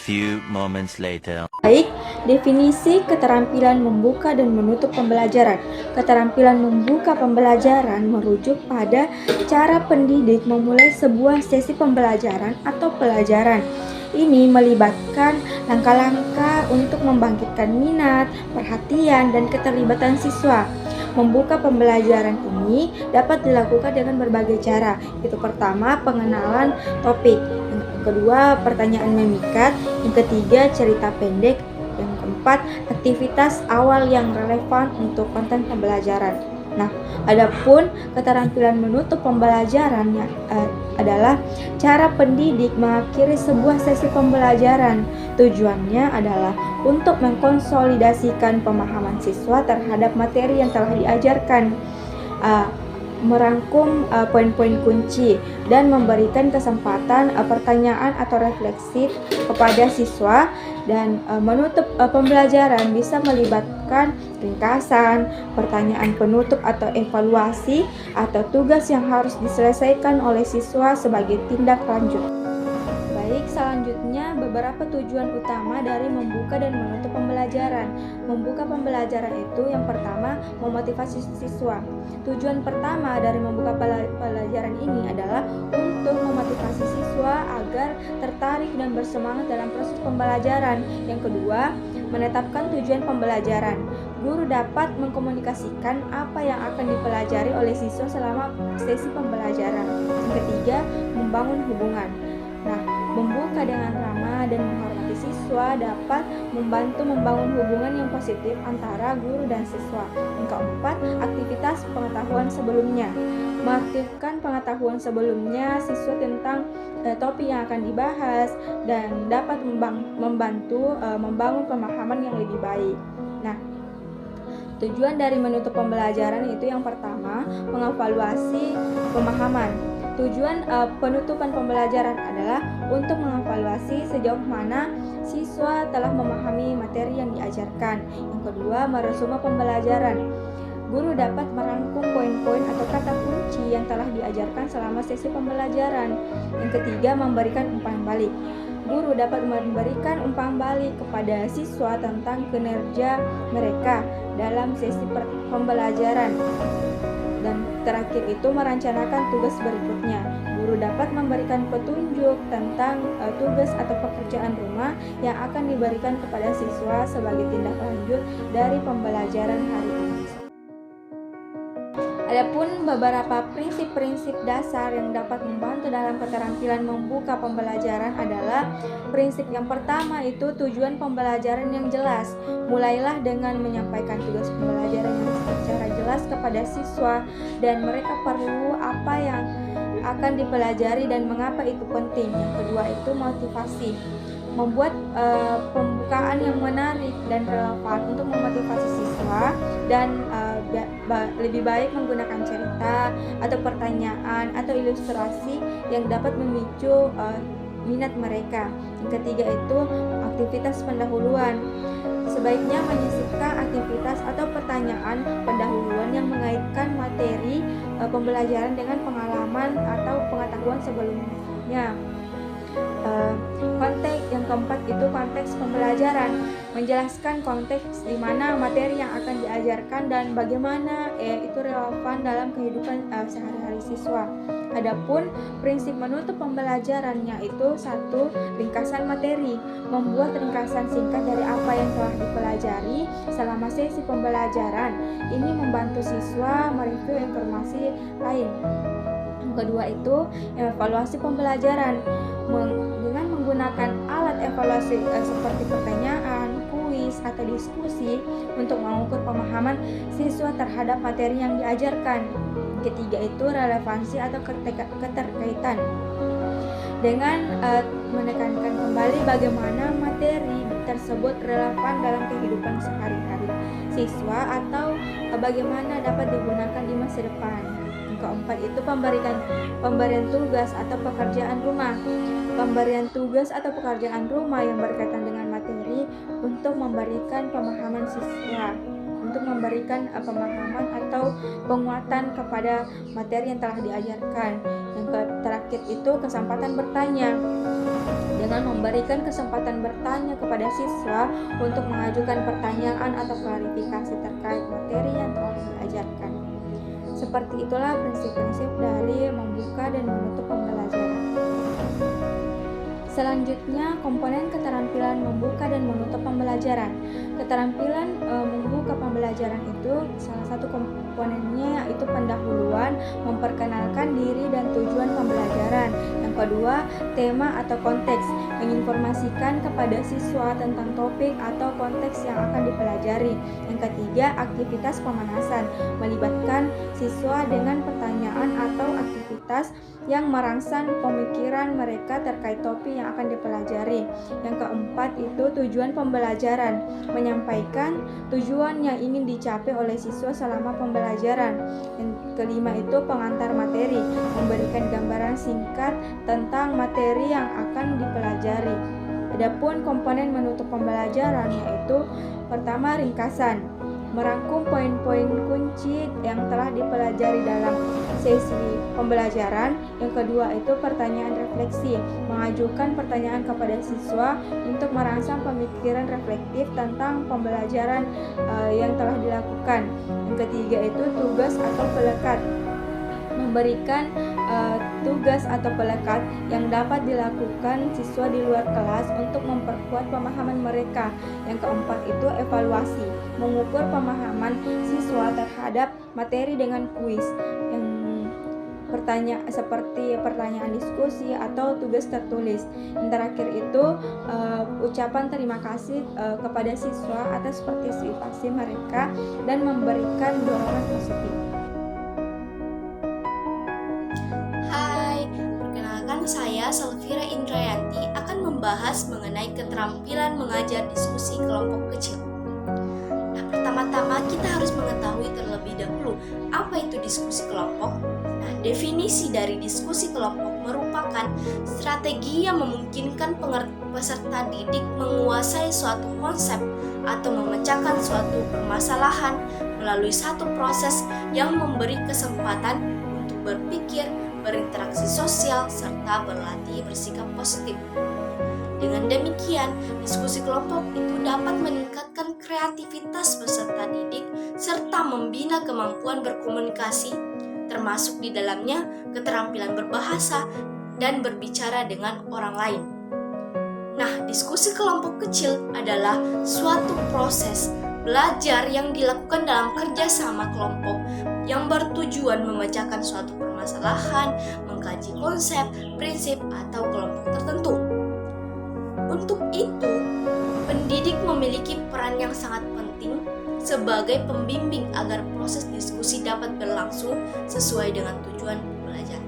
few moments later. Baik, definisi keterampilan membuka dan menutup pembelajaran. Keterampilan membuka pembelajaran merujuk pada cara pendidik memulai sebuah sesi pembelajaran atau pelajaran. Ini melibatkan langkah-langkah untuk membangkitkan minat, perhatian, dan keterlibatan siswa. Membuka pembelajaran ini dapat dilakukan dengan berbagai cara. Itu pertama, pengenalan topik. Yang kedua, pertanyaan memikat. Yang ketiga, cerita pendek. Yang keempat, aktivitas awal yang relevan untuk konten pembelajaran. Nah, adapun keterampilan menutup pembelajarannya adalah cara pendidik mengakhiri sebuah sesi pembelajaran. Tujuannya adalah untuk mengkonsolidasikan pemahaman siswa terhadap materi yang telah diajarkan, merangkum poin-poin kunci, dan memberikan kesempatan pertanyaan atau refleksi kepada siswa. Dan menutup pembelajaran bisa melibatkan ringkasan, pertanyaan penutup atau evaluasi, atau tugas yang harus diselesaikan oleh siswa sebagai tindak lanjut. Baik, selanjutnya beberapa tujuan utama dari membuka dan menutup pembelajaran. Membuka pembelajaran itu yang pertama, memotivasi siswa. Tujuan pertama dari membuka pelajaran ini adalah untuk memotivasi siswa agar tertarik dan bersemangat dalam proses pembelajaran. Yang kedua, menetapkan tujuan pembelajaran. Guru dapat mengkomunikasikan apa yang akan dipelajari oleh siswa selama sesi pembelajaran. Yang ketiga, membangun hubungan. Nah, membuka dengan ramah dan menghormati siswa dapat membantu membangun hubungan yang positif antara guru dan siswa. Yang keempat, aktivitas pengetahuan sebelumnya. Mengaktifkan pengetahuan sebelumnya siswa tentang topik yang akan dibahas dan dapat membantu membangun pemahaman yang lebih baik. Nah, tujuan dari menutup pembelajaran itu yang pertama, mengevaluasi pemahaman. Tujuan penutupan pembelajaran adalah untuk mengevaluasi sejauh mana siswa telah memahami materi yang diajarkan. Yang kedua, meresume pembelajaran. Guru dapat merangkum poin-poin atau kata kunci yang telah diajarkan selama sesi pembelajaran. Yang ketiga, memberikan umpan balik. Guru dapat memberikan umpan balik kepada siswa tentang kinerja mereka dalam sesi pembelajaran. Dan terakhir itu merencanakan tugas berikutnya. Guru dapat memberikan petunjuk tentang tugas atau pekerjaan rumah yang akan diberikan kepada siswa sebagai tindak lanjut dari pembelajaran hari ini. Adapun beberapa prinsip-prinsip dasar yang dapat membantu dalam keterampilan membuka pembelajaran adalah prinsip yang pertama itu tujuan pembelajaran yang jelas. Mulailah dengan menyampaikan tugas pembelajaran yang secara jelas kepada siswa dan mereka perlu apa yang akan dipelajari dan mengapa itu penting. Yang kedua itu motivasi. Membuat pembukaan yang menarik dan relevan untuk memotivasi siswa dan lebih baik menggunakan cerita atau pertanyaan atau ilustrasi yang dapat memicu minat mereka. Yang ketiga itu aktivitas pendahuluan. Sebaiknya menyisipkan aktivitas atau pertanyaan pendahuluan yang mengaitkan materi pembelajaran dengan pengalaman atau pengetahuan sebelumnya. Konteks yang keempat itu konteks pembelajaran, menjelaskan konteks di mana materi yang akan diajarkan dan bagaimana itu relevan dalam kehidupan sehari-hari siswa. Adapun prinsip menutup pembelajarannya itu satu, ringkasan materi, membuat ringkasan singkat dari apa yang telah dipelajari selama sesi pembelajaran. Ini membantu siswa mereview informasi lain. Yang kedua itu evaluasi pembelajaran dengan menggunakan alat evaluasi seperti pertanyaan, kuis, atau diskusi untuk mengukur pemahaman siswa terhadap materi yang diajarkan. Ketiga itu relevansi atau keterkaitan dengan menekankan kembali bagaimana materi tersebut relevan dalam kehidupan sehari-hari siswa atau bagaimana dapat digunakan di masa depan. Yang keempat itu pemberian tugas atau pekerjaan rumah. Pemberian tugas atau pekerjaan rumah yang berkaitan dengan materi untuk memberikan pemahaman siswa, untuk memberikan pemahaman atau penguatan kepada materi yang telah diajarkan. Yang terakhir itu yaitu kesempatan bertanya. Dengan memberikan kesempatan bertanya kepada siswa untuk mengajukan pertanyaan atau klarifikasi terkait materi yang telah diajarkan. Seperti itulah prinsip-prinsip dari membuka dan menutup pembelajaran. Selanjutnya, komponen keterampilan membuka dan menutup pembelajaran. Keterampilan membuka pembelajaran itu salah satu komponennya yaitu pendahuluan, memperkenalkan diri dan tujuan pembelajaran. Yang kedua, tema atau konteks, menginformasikan kepada siswa tentang topik atau konteks yang akan dipelajari. Yang ketiga, aktivitas pemanasan, melibatkan siswa dengan pertanyaan atau aktivitas yang merangsang pemikiran mereka terkait topik yang akan dipelajari. Yang keempat itu tujuan pembelajaran, menyampaikan tujuan yang ingin dicapai oleh siswa selama pembelajaran. Yang kelima itu pengantar materi, memberikan gambaran singkat tentang materi yang akan dipelajari. Adapun komponen menutup pembelajaran yaitu pertama ringkasan, merangkum poin-poin kunci yang telah dipelajari dalam sesi pembelajaran. Yang kedua itu pertanyaan refleksi, mengajukan pertanyaan kepada siswa untuk merangsang pemikiran reflektif tentang pembelajaran yang telah dilakukan. Yang ketiga itu tugas atau pelekat, memberikan tugas atau pelekat yang dapat dilakukan siswa di luar kelas untuk memperkuat pemahaman mereka. Yang keempat itu evaluasi, mengukur pemahaman siswa terhadap materi dengan kuis yang seperti pertanyaan diskusi atau tugas tertulis. Yang terakhir itu ucapan terima kasih kepada siswa atas partisipasi mereka dan memberikan dorongan positif. Saya, Selvira Indrayanti, akan membahas mengenai keterampilan mengajar diskusi kelompok kecil. Nah, pertama-tama kita harus mengetahui terlebih dahulu apa itu diskusi kelompok. Nah, definisi dari diskusi kelompok merupakan strategi yang memungkinkan peserta didik menguasai suatu konsep atau memecahkan suatu permasalahan melalui satu proses yang memberi kesempatan untuk berpikir, berinteraksi sosial, serta berlatih bersikap positif. Dengan demikian, diskusi kelompok itu dapat meningkatkan kreativitas peserta didik serta membina kemampuan berkomunikasi, termasuk di dalamnya keterampilan berbahasa dan berbicara dengan orang lain. Nah, diskusi kelompok kecil adalah suatu proses belajar yang dilakukan dalam kerjasama kelompok yang bertujuan memecahkan suatu permasalahan, mengkaji konsep, prinsip, atau kelompok tertentu. Untuk itu, pendidik memiliki peran yang sangat penting sebagai pembimbing agar proses diskusi dapat berlangsung sesuai dengan tujuan belajar.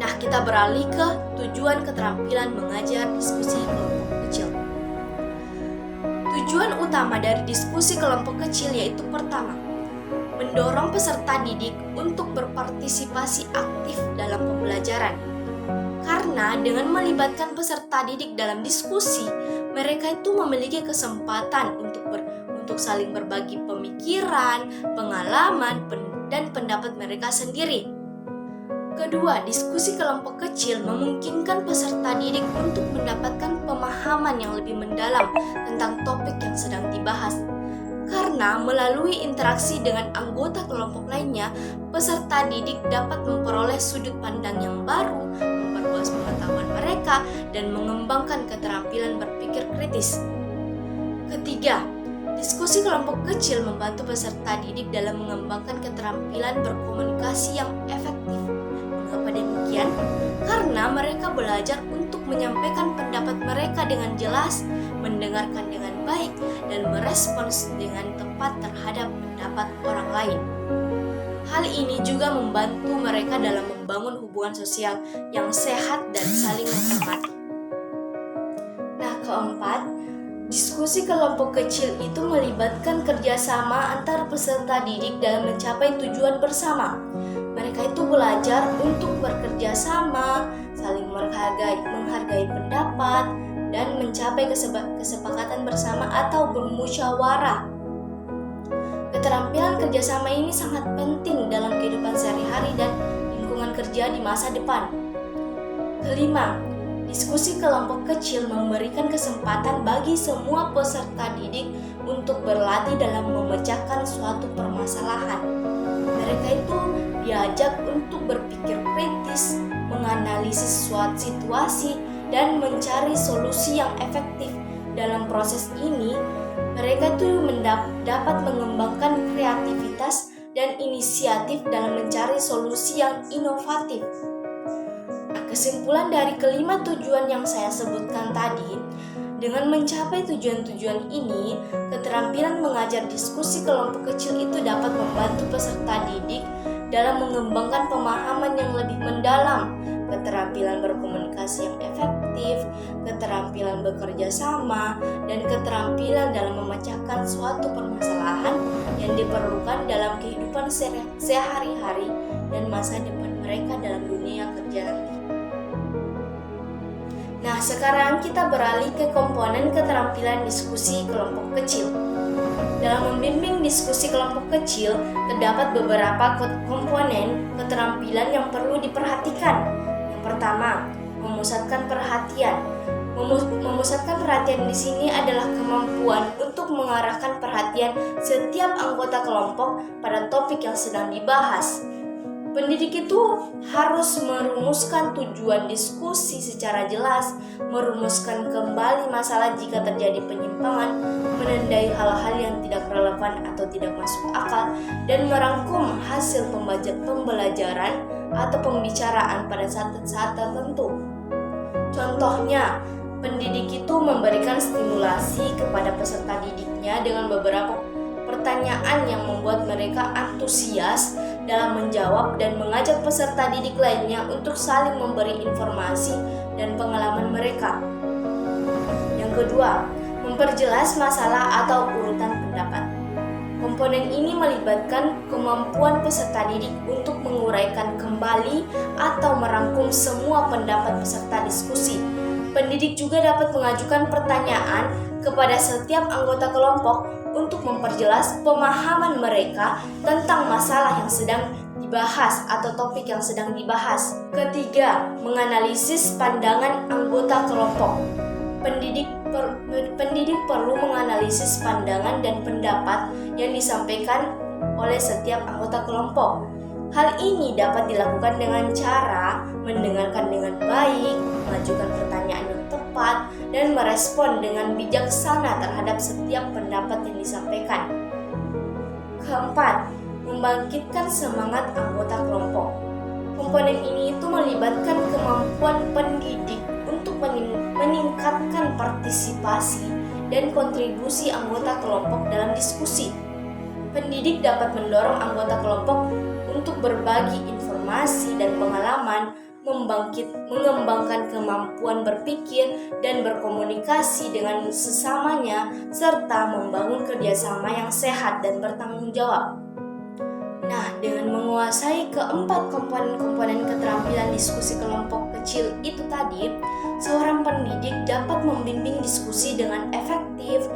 Nah, kita beralih ke tujuan keterampilan mengajar diskusi kelompok kecil. Tujuan utama dari diskusi kelompok kecil yaitu pertama, mendorong peserta didik untuk berpartisipasi aktif dalam pembelajaran. Karena dengan melibatkan peserta didik dalam diskusi, mereka itu memiliki kesempatan untuk saling berbagi pemikiran, pengalaman, dan pendapat mereka sendiri. Kedua, diskusi kelompok kecil memungkinkan peserta didik untuk mendapatkan pemahaman yang lebih mendalam tentang topik yang sedang dibahas. Karena melalui interaksi dengan anggota kelompok lainnya, peserta didik dapat memperoleh sudut pandang yang baru, memperluas pengetahuan mereka, dan mengembangkan keterampilan berpikir kritis. Ketiga, diskusi kelompok kecil membantu peserta didik dalam mengembangkan keterampilan berkomunikasi yang efektif. Mengapa demikian? Karena mereka belajar untuk menyampaikan pendapat mereka dengan jelas, mendengarkan dengan baik, dan merespons dengan tepat terhadap pendapat orang lain. Hal ini juga membantu mereka dalam membangun hubungan sosial yang sehat dan saling menghormati. Nah, keempat, diskusi kelompok kecil itu melibatkan kerjasama antar peserta didik dalam mencapai tujuan bersama. Mereka itu belajar untuk bekerja sama, saling menghargai pendapat, dan mencapai kesepakatan bersama atau bermusyawarah. Keterampilan kerjasama ini sangat penting dalam kehidupan sehari-hari dan lingkungan kerja di masa depan. Kelima, diskusi kelompok kecil memberikan kesempatan bagi semua peserta didik untuk berlatih dalam memecahkan suatu permasalahan. Mereka itu diajak untuk berpikir kritis, menganalisis suatu situasi, dan mencari solusi yang efektif. Dalam proses ini, mereka itu dapat mengembangkan kreativitas dan inisiatif dalam mencari solusi yang inovatif. Kesimpulan dari kelima tujuan yang saya sebutkan tadi, dengan mencapai tujuan-tujuan ini, keterampilan mengajar diskusi kelompok kecil itu dapat membantu peserta didik dalam mengembangkan pemahaman yang lebih mendalam, keterampilan berkomunikasi yang efektif, keterampilan bekerja sama, dan keterampilan dalam memecahkan suatu permasalahan yang diperlukan dalam kehidupan sehari-hari dan masa depan mereka dalam dunia kerja nanti. Nah, sekarang kita beralih ke komponen keterampilan diskusi kelompok kecil. Dalam membimbing diskusi kelompok kecil, terdapat beberapa komponen keterampilan yang perlu diperhatikan. Yang pertama, memusatkan perhatian. Memusatkan perhatian di sini adalah kemampuan untuk mengarahkan perhatian setiap anggota kelompok pada topik yang sedang dibahas. Pendidik itu harus merumuskan tujuan diskusi secara jelas, merumuskan kembali masalah jika terjadi penyimpangan, menandai hal-hal yang tidak relevan atau tidak masuk akal, dan merangkum hasil pembelajaran atau pembicaraan pada saat-saat tertentu. Contohnya, pendidik itu memberikan stimulasi kepada peserta didiknya dengan beberapa pertanyaan yang membuat mereka antusias dalam menjawab dan mengajak peserta didik lainnya untuk saling memberi informasi dan pengalaman mereka. Yang kedua, memperjelas masalah atau urutan pendapat. Komponen ini melibatkan kemampuan peserta didik untuk menguraikan kembali atau merangkum semua pendapat peserta diskusi. Pendidik juga dapat mengajukan pertanyaan kepada setiap anggota kelompok untuk memperjelas pemahaman mereka tentang masalah yang sedang dibahas atau topik yang sedang dibahas. Ketiga, menganalisis pandangan anggota kelompok. Pendidik perlu menganalisis pandangan dan pendapat yang disampaikan oleh setiap anggota kelompok. Hal ini dapat dilakukan dengan cara mendengarkan dengan baik, mengajukan pertanyaan yang tepat, dan merespon dengan bijaksana terhadap setiap pendapat yang disampaikan. Keempat, membangkitkan semangat anggota kelompok. Komponen ini itu melibatkan kemampuan pendidik untuk meningkatkan partisipasi dan kontribusi anggota kelompok dalam diskusi. Pendidik dapat mendorong anggota kelompok untuk berbagi informasi dan pengalaman, mengembangkan kemampuan berpikir dan berkomunikasi dengan sesamanya, serta membangun kerjasama yang sehat dan bertanggung jawab. Nah, dengan menguasai keempat komponen keterampilan diskusi kelompok kecil itu tadi, seorang pendidik dapat membimbing diskusi dengan efektif.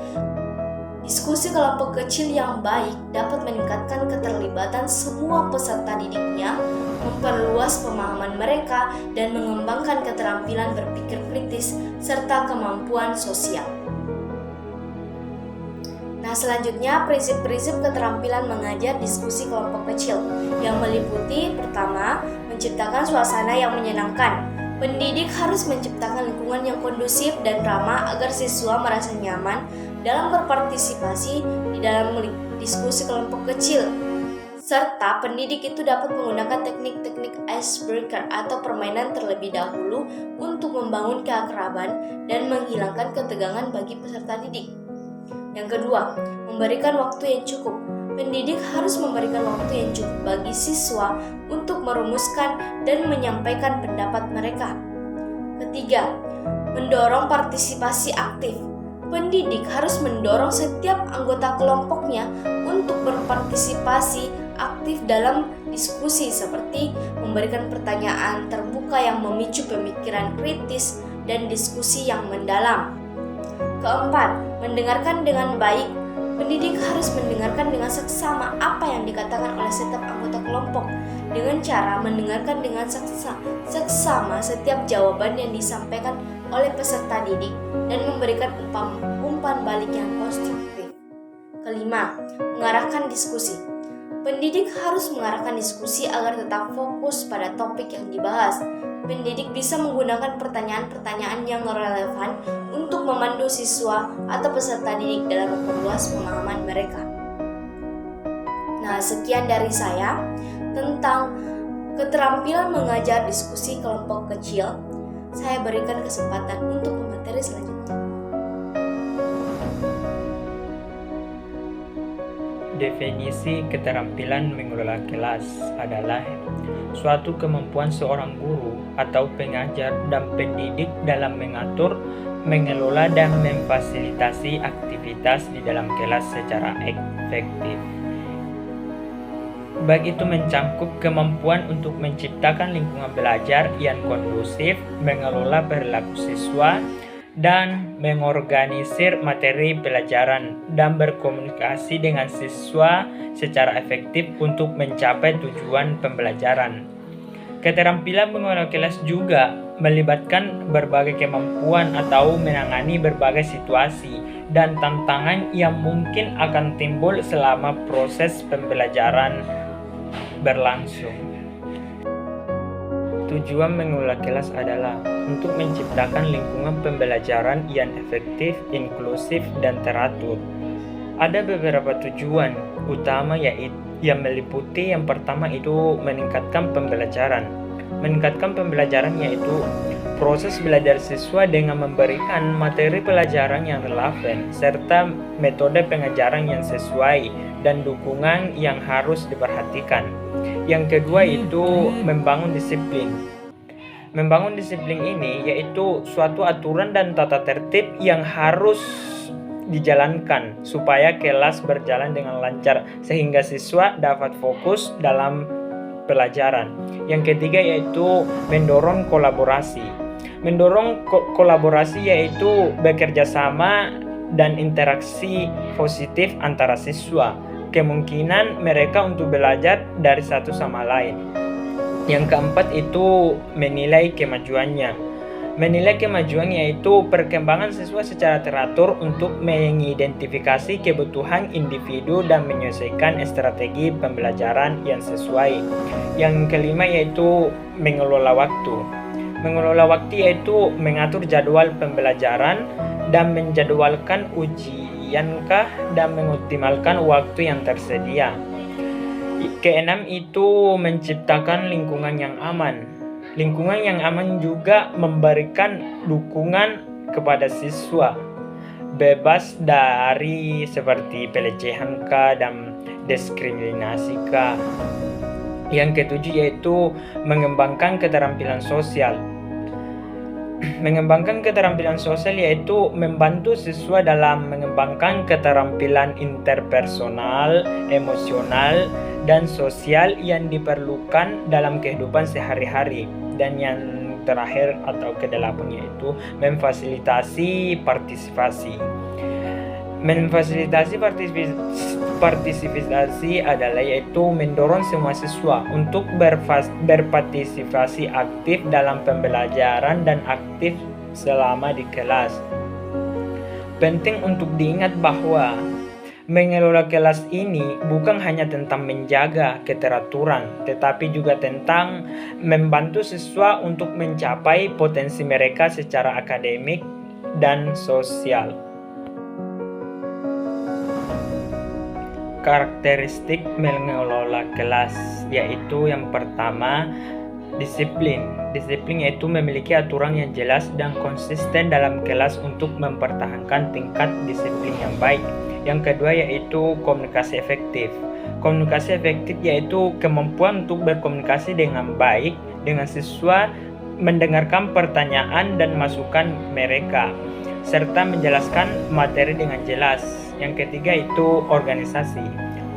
Diskusi kelompok kecil yang baik dapat meningkatkan keterlibatan semua peserta didiknya, memperluas pemahaman mereka, dan mengembangkan keterampilan berpikir kritis serta kemampuan sosial. Nah, selanjutnya prinsip-prinsip keterampilan mengajar diskusi kelompok kecil yang meliputi pertama, menciptakan suasana yang menyenangkan. Pendidik harus menciptakan lingkungan yang kondusif dan ramah agar siswa merasa nyaman dalam berpartisipasi di dalam diskusi kelompok kecil. Serta pendidik itu dapat menggunakan teknik-teknik icebreaker atau permainan terlebih dahulu untuk membangun keakraban dan menghilangkan ketegangan bagi peserta didik. Yang kedua, memberikan waktu yang cukup. Pendidik harus memberikan waktu yang cukup bagi siswa untuk merumuskan dan menyampaikan pendapat mereka. Ketiga, mendorong partisipasi aktif. Pendidik harus mendorong setiap anggota kelompoknya untuk berpartisipasi aktif dalam diskusi seperti memberikan pertanyaan terbuka yang memicu pemikiran kritis dan diskusi yang mendalam. Keempat, mendengarkan dengan baik. Pendidik harus mendengarkan dengan seksama apa yang dikatakan oleh setiap anggota kelompok dengan cara mendengarkan dengan seksama setiap jawaban yang disampaikan oleh peserta didik dan memberikan umpan balik yang konstruktif. Kelima, mengarahkan diskusi. Pendidik harus mengarahkan diskusi agar tetap fokus pada topik yang dibahas. Pendidik bisa menggunakan pertanyaan-pertanyaan yang relevan untuk memandu siswa atau peserta didik dalam memperluas pemahaman mereka. Nah, sekian dari saya tentang keterampilan mengajar diskusi kelompok kecil. Saya berikan kesempatan untuk pemateri selanjutnya. Definisi keterampilan mengelola kelas adalah suatu kemampuan seorang guru atau pengajar dan pendidik dalam mengatur, mengelola, dan memfasilitasi aktivitas di dalam kelas secara efektif. Baik itu mencangkup kemampuan untuk menciptakan lingkungan belajar yang kondusif, mengelola perilaku siswa, dan mengorganisir materi pelajaran dan berkomunikasi dengan siswa secara efektif untuk mencapai tujuan pembelajaran. Keterampilan mengelola kelas juga melibatkan berbagai kemampuan atau menangani berbagai situasi dan tantangan yang mungkin akan timbul selama proses pembelajaran berlangsung. Tujuan mengelola kelas adalah untuk menciptakan lingkungan pembelajaran yang efektif, inklusif, dan teratur. Ada beberapa tujuan utama yang meliputi yang pertama itu meningkatkan pembelajaran. Meningkatkan pembelajaran yaitu proses belajar siswa dengan memberikan materi pelajaran yang relevan serta metode pengajaran yang sesuai dan dukungan yang harus diperhatikan. Yang kedua itu membangun disiplin. Membangun disiplin ini yaitu suatu aturan dan tata tertib yang harus dijalankan supaya kelas berjalan dengan lancar sehingga siswa dapat fokus dalam pelajaran. Yang ketiga yaitu mendorong kolaborasi. Mendorong kolaborasi yaitu bekerja sama dan interaksi positif antara siswa. Kemungkinan mereka untuk belajar dari satu sama lain. Yang keempat itu menilai kemajuannya. Menilai kemajuan yaitu perkembangan siswa secara teratur untuk mengidentifikasi kebutuhan individu dan menyelesaikan strategi pembelajaran yang sesuai. Yang kelima yaitu mengelola waktu. Mengelola waktu yaitu mengatur jadwal pembelajaran dan menjadwalkan ujiankah dan mengoptimalkan waktu yang tersedia. Keenam itu menciptakan lingkungan yang aman. Lingkungan yang aman juga memberikan dukungan kepada siswa, bebas dari seperti pelecehan dan diskriminasi. Yang ketujuh yaitu mengembangkan keterampilan sosial. Mengembangkan keterampilan sosial yaitu membantu siswa dalam mengembangkan keterampilan interpersonal, emosional, dan sosial yang diperlukan dalam kehidupan sehari-hari. Dan yang terakhir atau kedelapan yaitu memfasilitasi partisipasi. Memfasilitasi partisipasi adalah yaitu mendorong semua siswa untuk berpartisipasi aktif dalam pembelajaran dan aktif selama di kelas. Penting untuk diingat bahwa mengelola kelas ini bukan hanya tentang menjaga keteraturan, tetapi juga tentang membantu siswa untuk mencapai potensi mereka secara akademik dan sosial. Karakteristik mengelola kelas yaitu yang pertama disiplin. Disiplin yaitu memiliki aturan yang jelas dan konsisten dalam kelas untuk mempertahankan tingkat disiplin yang baik. Yang kedua yaitu komunikasi efektif. Komunikasi efektif yaitu kemampuan untuk berkomunikasi dengan baik dengan siswa, mendengarkan pertanyaan dan masukan mereka, serta menjelaskan materi dengan jelas. Yang ketiga itu organisasi.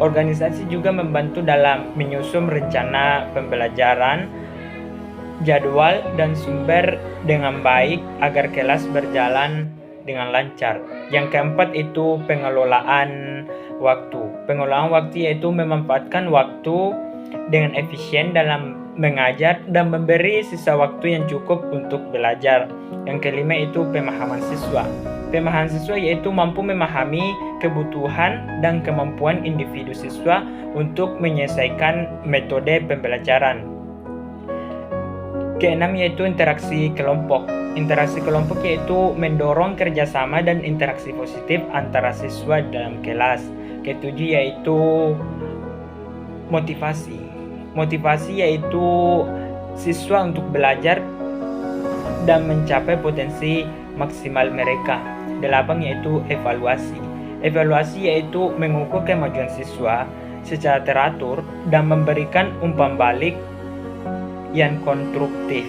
Organisasi juga membantu dalam menyusun rencana pembelajaran, jadwal, dan sumber dengan baik agar kelas berjalan dengan lancar. Yang keempat itu pengelolaan waktu. Pengelolaan waktu yaitu memanfaatkan waktu dengan efisien dalam mengajar dan memberi sisa waktu yang cukup untuk belajar. Yang kelima itu pemahaman siswa. Pemahaman siswa yaitu mampu memahami kebutuhan dan kemampuan individu siswa untuk menyelesaikan metode pembelajaran. Keenam yaitu interaksi kelompok. Interaksi kelompok yaitu mendorong kerjasama dan interaksi positif antara siswa dalam kelas. Ketujuh yaitu motivasi. Motivasi yaitu siswa untuk belajar dan mencapai potensi maksimal mereka. 8 yaitu evaluasi. Evaluasi yaitu mengukur kemajuan siswa secara teratur dan memberikan umpan balik yang konstruktif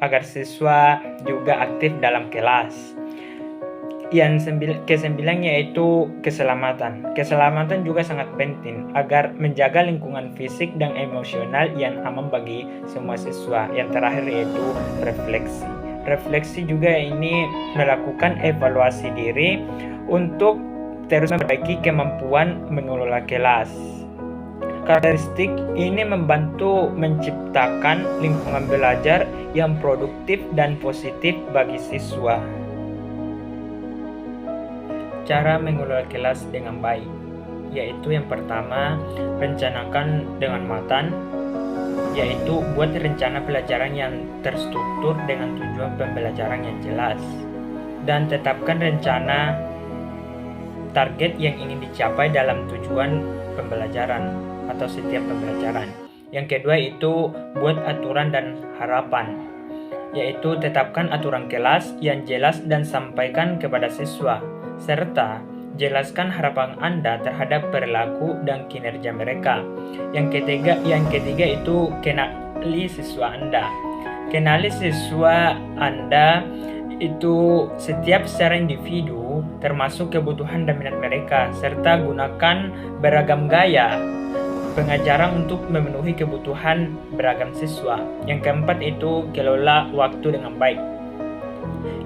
agar siswa juga aktif dalam kelas. Yang kesembilan yaitu keselamatan. Keselamatan juga sangat penting agar menjaga lingkungan fisik dan emosional yang aman bagi semua siswa. Yang terakhir yaitu refleksi. Refleksi juga ini melakukan evaluasi diri untuk terus memperbaiki kemampuan mengelola kelas. Karakteristik ini membantu menciptakan lingkungan belajar yang produktif dan positif bagi siswa. Cara mengelola kelas dengan baik, yaitu yang pertama, rencanakan dengan matang, yaitu buat rencana pelajaran yang terstruktur dengan tujuan pembelajaran yang jelas, dan tetapkan rencana target yang ingin dicapai dalam tujuan pembelajaran atau setiap pembelajaran. Yang kedua itu buat aturan dan harapan, yaitu tetapkan aturan kelas yang jelas dan sampaikan kepada siswa, serta jelaskan harapan Anda terhadap perilaku dan kinerja mereka. Yang ketiga itu kenali siswa Anda. Kenali siswa Anda itu setiap secara individu, termasuk kebutuhan dan minat mereka, serta gunakan beragam gaya pengajaran untuk memenuhi kebutuhan beragam siswa. Yang keempat itu kelola waktu dengan baik,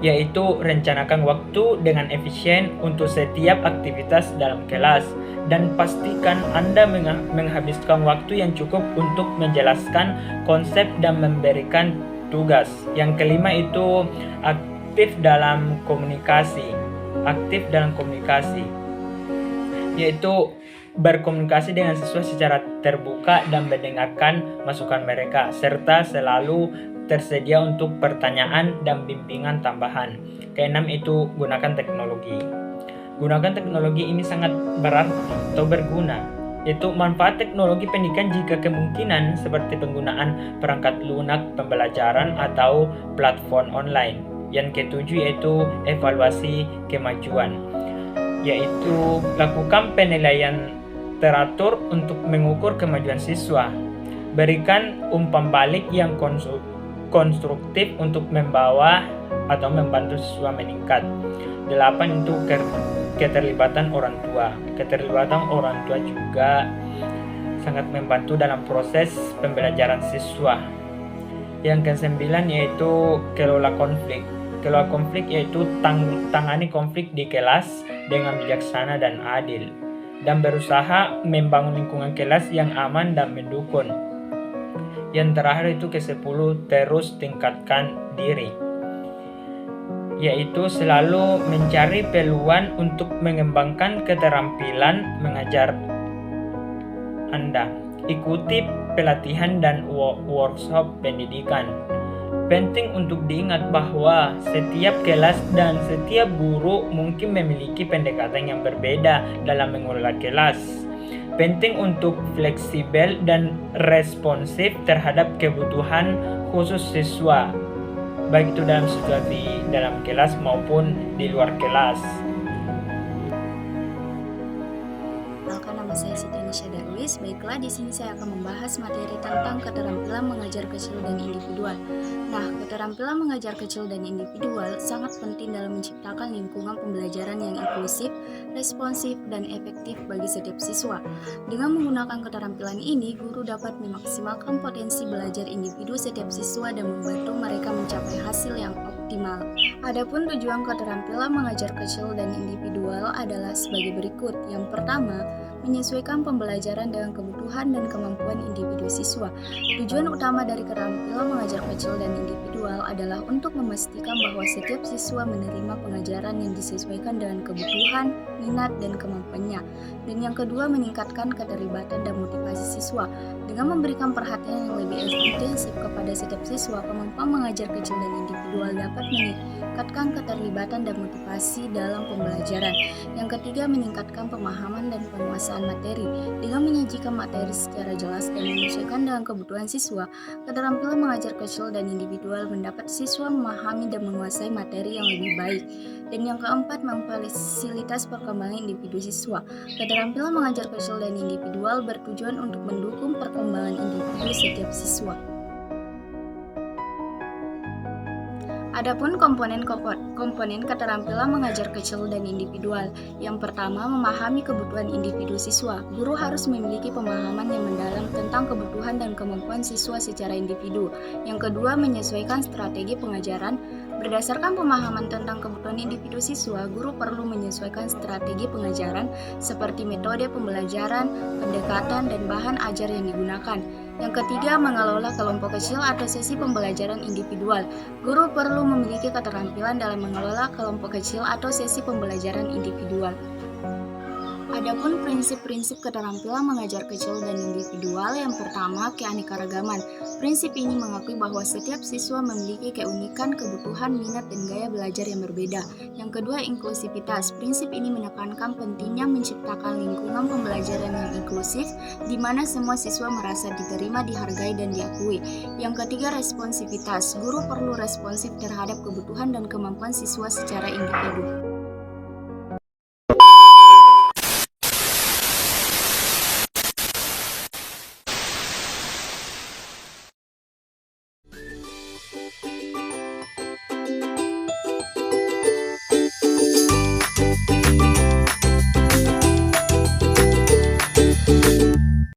yaitu rencanakan waktu dengan efisien untuk setiap aktivitas dalam kelas dan pastikan Anda menghabiskan waktu yang cukup untuk menjelaskan konsep dan memberikan tugas. Yang kelima itu aktif dalam komunikasi. Aktif dalam komunikasi, yaitu berkomunikasi dengan siswa secara terbuka dan mendengarkan masukan mereka, serta selalu tersedia untuk pertanyaan dan bimbingan tambahan. Keenam itu gunakan teknologi. Gunakan teknologi ini sangat berarti atau berguna. Itu manfaat teknologi pendidikan jika kemungkinan seperti penggunaan perangkat lunak pembelajaran atau platform online. Yang ketujuh yaitu evaluasi kemajuan, yaitu lakukan penilaian teratur untuk mengukur kemajuan siswa. Berikan umpan balik yang konstruktif untuk membawa atau membantu siswa meningkat. 8 itu keterlibatan orang tua. Keterlibatan orang tua juga sangat membantu dalam proses pembelajaran siswa. Yang ke-9 yaitu kelola konflik. Kelola konflik yaitu tangani konflik di kelas dengan bijaksana dan adil, dan berusaha membangun lingkungan kelas yang aman dan mendukung. Yang terakhir itu ke-10 terus tingkatkan diri, yaitu selalu mencari peluang untuk mengembangkan keterampilan mengajar Anda. Ikuti pelatihan dan workshop pendidikan. Penting untuk diingat bahwa setiap kelas dan setiap guru mungkin memiliki pendekatan yang berbeda dalam mengelola kelas. Penting untuk fleksibel dan responsif terhadap kebutuhan khusus siswa, baik itu dalam situasi dalam kelas maupun di luar kelas. Nama saya Siti Nisha Darwis. Baiklah, di sini saya akan membahas materi tentang keterampilan mengajar kecil dan individual. Nah, keterampilan mengajar kecil dan individual sangat penting dalam menciptakan lingkungan pembelajaran yang inklusif, responsif, dan efektif bagi setiap siswa. Dengan menggunakan keterampilan ini, guru dapat memaksimalkan potensi belajar individu setiap siswa dan membantu mereka mencapai hasil yang optimal. Adapun tujuan keterampilan mengajar kecil dan individual adalah sebagai berikut. Yang pertama, menyesuaikan pembelajaran dengan kebutuhan dan kemampuan individu siswa. Tujuan utama dari keterampilan mengajar kecil dan individual adalah untuk memastikan bahwa setiap siswa menerima pengajaran yang disesuaikan dengan kebutuhan, minat, dan kemampuannya. Dan yang kedua, meningkatkan keterlibatan dan motivasi siswa. Dengan memberikan perhatian yang lebih intensif kepada setiap siswa, kemampuan mengajar kecil dan individual dapat meningkatkan keterlibatan dan motivasi dalam pembelajaran. Yang ketiga, meningkatkan pemahaman dan penguasaan materi. Dengan menyajikan materi secara jelas dan menyesuaikan dengan kebutuhan siswa, keterampilan mengajar kecil dan individual mendapat siswa memahami dan menguasai materi yang lebih baik. Dan yang keempat, memfasilitasi perkembangan individu siswa. Keterampilan mengajar kecil dan individual bertujuan untuk mendukung perkembangan individu setiap siswa. Adapun komponen keterampilan mengajar kecil dan individual. Yang pertama, memahami kebutuhan individu siswa. Guru harus memiliki pemahaman yang mendalam tentang kebutuhan dan kemampuan siswa secara individu. Yang kedua, menyesuaikan strategi pengajaran. Berdasarkan pemahaman tentang kebutuhan individu siswa, guru perlu menyesuaikan strategi pengajaran seperti metode pembelajaran, pendekatan, dan bahan ajar yang digunakan. Yang ketiga, mengelola kelompok kecil atau sesi pembelajaran individual. Guru perlu memiliki keterampilan dalam mengelola kelompok kecil atau sesi pembelajaran individual. Adapun prinsip-prinsip keterampilan mengajar kecil dan individual, yang pertama, keanekaragaman. Prinsip ini mengakui bahwa setiap siswa memiliki keunikan, kebutuhan, minat, dan gaya belajar yang berbeda. Yang kedua, inklusivitas. Prinsip ini menekankan pentingnya menciptakan lingkungan pembelajaran yang inklusif, di mana semua siswa merasa diterima, dihargai, dan diakui. Yang ketiga, responsivitas. Guru perlu responsif terhadap kebutuhan dan kemampuan siswa secara individu.